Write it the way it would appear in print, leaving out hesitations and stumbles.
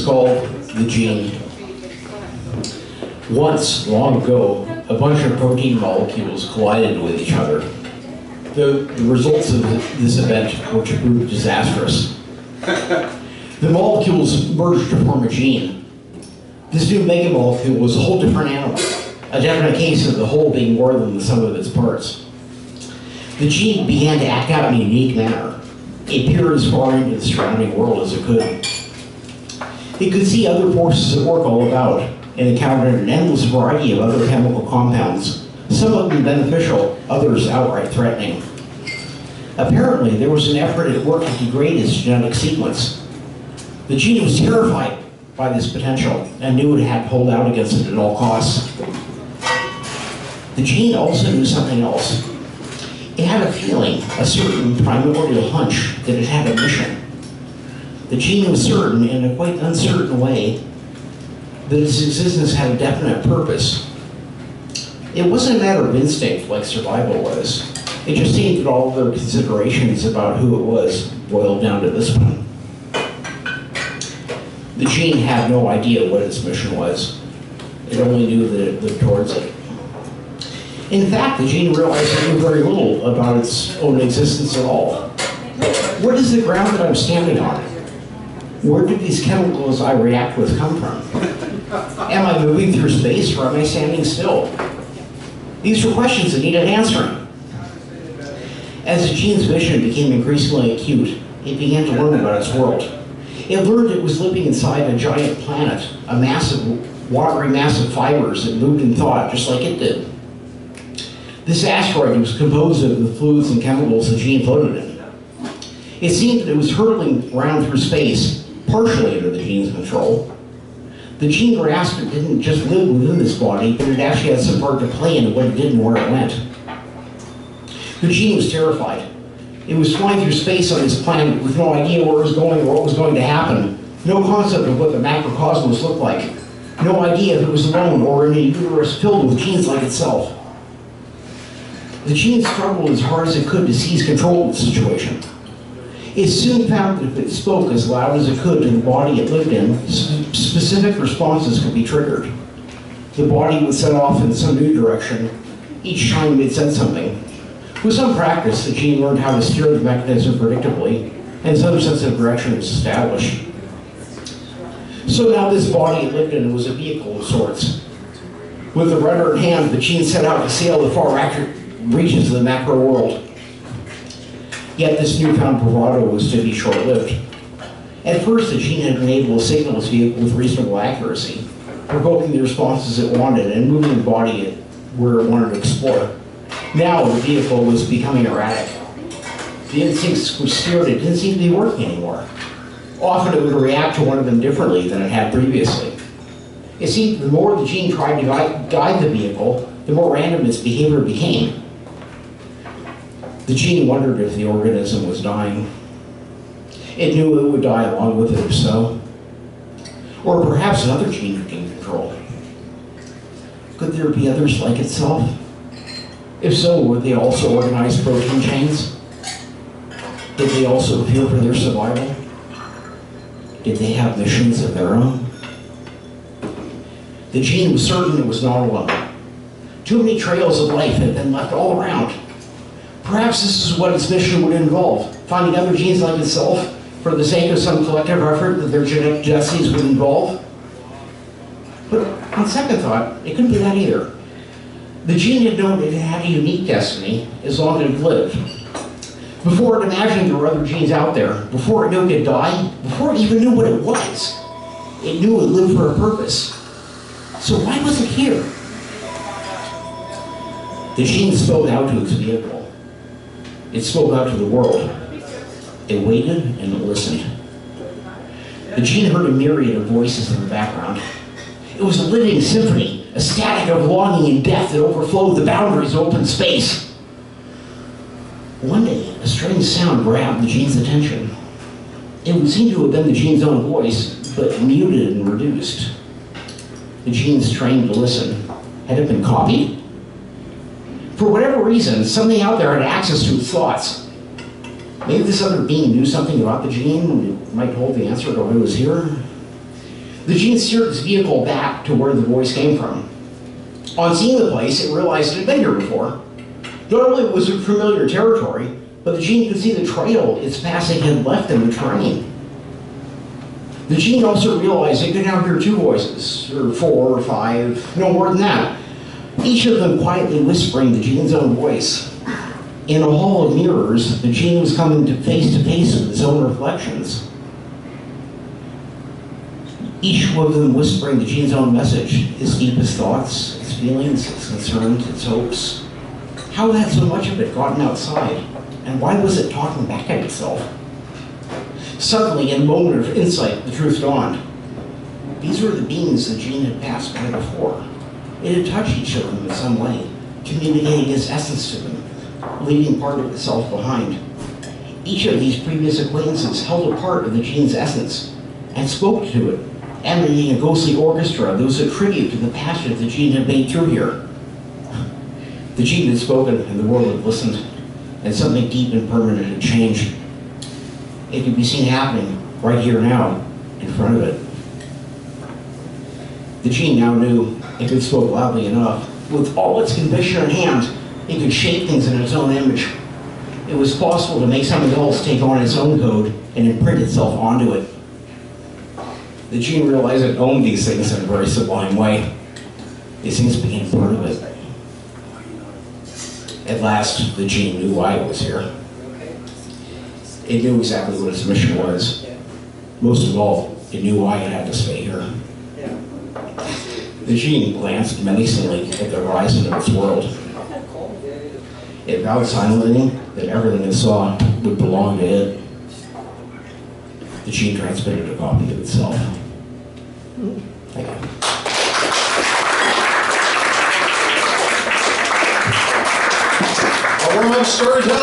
was called the gene. Once, long ago, a bunch of protein molecules collided with each other. The results of this event were to prove disastrous. The molecules merged to form a gene. This new megamolecule was a whole different animal, a definite case of the whole being more than the sum of its parts. The gene began to act out in a unique manner. It peered as far into the surrounding world as it could. It could see other forces at work all about, and encountered an endless variety of other chemical compounds, some of them beneficial, others outright threatening. Apparently, there was an effort at work to degrade its genetic sequence. The gene was terrified by this potential and knew it had to hold out against it at all costs. The gene also knew something else. It had a feeling, a certain primordial hunch, that it had a mission. The gene was certain, in a quite uncertain way, that its existence had a definite purpose. It wasn't a matter of instinct like survival was. It just seemed that all of their considerations about who it was boiled down to this one. The gene had no idea what its mission was. It only knew that it lived towards it. In fact, the gene realized it knew very little about its own existence at all. What is the ground that I'm standing on? Where did these chemicals I react with come from? Am I moving through space or am I standing still? These were questions that needed answering. As the gene's vision became increasingly acute, it began to learn about its world. It learned it was living inside a giant planet, a massive, watery mass of fibers that moved and thought just like it did. This asteroid was composed of the fluids and chemicals the gene floated in. It seemed that it was hurtling around through space, partially under the gene's control. The gene grasped it didn't just live within this body, but it actually had some part to play in what it did and where it went. The gene was terrified. It was flying through space on this planet with no idea where it was going or what was going to happen. No concept of what the macrocosmos looked like. No idea if it was alone or in a universe filled with genes like itself. The gene struggled as hard as it could to seize control of the situation. It soon found that if it spoke as loud as it could to the body it lived in, specific responses could be triggered. The body would set off in some new direction each time it said something. With some practice, the gene learned how to steer the mechanism predictably, and some sense of direction was established. So now this body it lived in was a vehicle of sorts. With the rudder in hand, the gene set out to sail the far reaches of the macro world. Yet this newfound bravado was to be short-lived. At first, the gene had been able to signal its vehicle with reasonable accuracy, provoking the responses it wanted and moving the body where it wanted to explore. Now the vehicle was becoming erratic. The instincts which steered it didn't seem to be working anymore. Often it would react to one of them differently than it had previously. It seemed the more the gene tried to guide the vehicle, the more random its behavior became. The gene wondered if the organism was dying. It knew it would die along with it if so. Or perhaps another gene would gain control. Could there be others like itself? If so, would they also organize protein chains? Did they also fear for their survival? Did they have missions of their own? The gene was certain it was not alone. Too many trails of life had been left all around. Perhaps this is what its mission would involve, finding other genes like itself for the sake of some collective effort that their genetic destinies would involve. But on second thought, it couldn't be that either. The gene had known it had a unique destiny as long as it lived. Before it imagined there were other genes out there, before it knew it could die, before it even knew what it was, it knew it lived for a purpose. So why was it here? The gene spoke out to its vehicle. It spoke out to the world. It waited and it listened. The gene heard a myriad of voices in the background. It was a living symphony, a static of longing and death that overflowed the boundaries of open space. One day, a strange sound grabbed the gene's attention. It would seem to have been the gene's own voice, but muted and reduced. The gene strained to listen. Had it been copied? For whatever reason, something out there had access to its thoughts. Maybe this other being knew something about the gene and it might hold the answer to why it was here. The gene steered its vehicle back to where the voice came from. On seeing the place, it realized it had been here before. Not only was it familiar territory, but the gene could see the trail its passing had left in the terrain. The gene also realized it could now hear two voices, or 4 or 5, no more than that, each of them quietly whispering the gene's own voice. In a hall of mirrors, the gene was coming to face with its own reflections. Each of them whispering the gene's own message, its deepest thoughts, its feelings, its concerns, its hopes. How had so much of it gotten outside? And why was it talking back at itself? Suddenly, in a moment of insight, the truth dawned. These were the beings the gene had passed by before. It had touched each of them in some way, communicating its essence to them, leaving part of itself behind. Each of these previous acquaintances held a part of the gene's essence and spoke to it, emanating a ghostly orchestra that was a tribute to the passion the gene had made through here. The gene had spoken and the world had listened, and something deep and permanent had changed. It could be seen happening right here now, in front of it. The gene now knew if it spoke loudly enough, with all its conviction in hand, it could shape things in its own image. It was possible to make something else take on its own code and imprint itself onto it. The gene realized it owned these things in a very sublime way. These things became part of it. At last, the gene knew why it was here. It knew exactly what its mission was. Most of all, it knew why it had to stay here. The gene glanced menacingly at the horizon of its world. It vowed silently that everything it saw would belong to it. The gene transmitted a copy of itself. Thank you. Our storyteller.